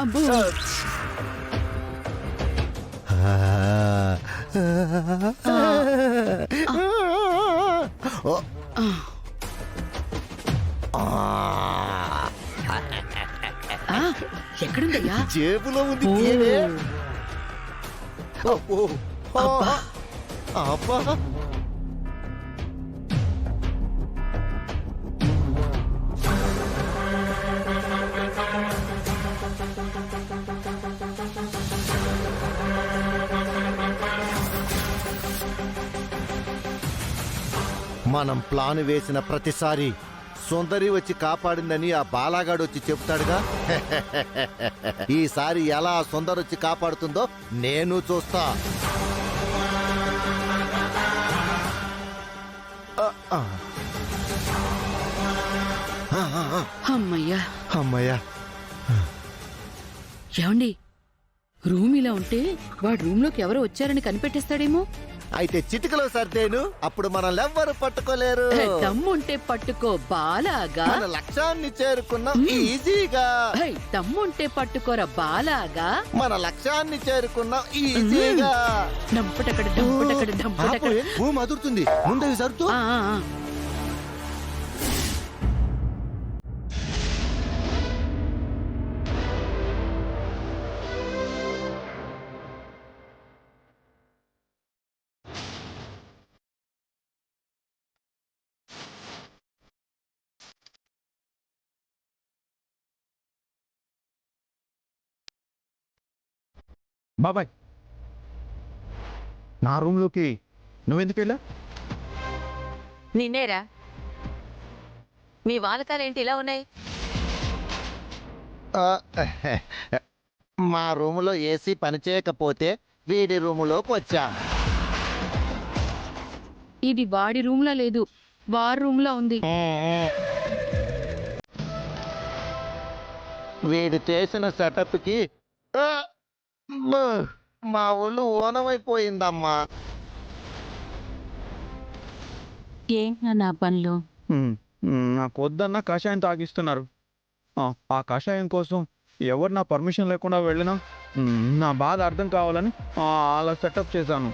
అబ్బో ఎక్కడుందయ్యా? జేబులో ఉంది. మనం ప్లాన్ వేసిన ప్రతిసారి సుందరి వచ్చి కాపాడిందని ఆ బాలాగాడు వచ్చి చెప్తాడుగా. ఈసారి ఎలా సుందరి వచ్చి కాపాడుతుందో నేను చూస్తా. అమ్మయ్యా అమ్మయ్యా. ఏమండి, రూమ్ ఇలా ఉంటే వాడు రూమ్ లోకి ఎవరో వచ్చారని కనిపెట్టేస్తాడేమో. అయితే చిటికలో సర్దేను, అప్పుడు మనల్ని ఎవ్వరు పట్టుకోలేరు. దమ్ముంటే పట్టుకో బాలాగా. మన లక్ష్యాన్ని చేరుకున్నాం ఈజీగా. దమ్ముంటే పట్టుకోరా బాలాగా. మన లక్ష్యాన్ని చేరుకున్నాం ఈజీగా. డంపుటక్కడ డంపుటక్కడ డంపుటక్కడ. భూమి అదురుతుంది, ముందవి సర్దు. బాబాయ్, నా రూమ్లోకి నువ్వెందుకు వెళ్ళా? నిన్నేరా. మీ వాలకాలేంటి ఇలా ఉన్నాయి? మా రూములో ఏసీ పనిచేయకపోతే వీడి రూములోకి వచ్చా. ఇది వాడి రూమ్ లో లేదు, వారి రూమ్ లో ఉంది. వీడు చేసిన సెటప్ కి మా ఒళ్ళు ఓనమైపోయిందమ్మా. ఏంటన్నా నా పనులు? నాకు వద్దన్న కషాయం తాగిస్తున్నారు. ఆ కషాయం కోసం ఎవరు నా పర్మిషన్ లేకుండా వెళ్ళినా నా బాధ అర్థం కావాలని అలా సెటప్ చేశాను.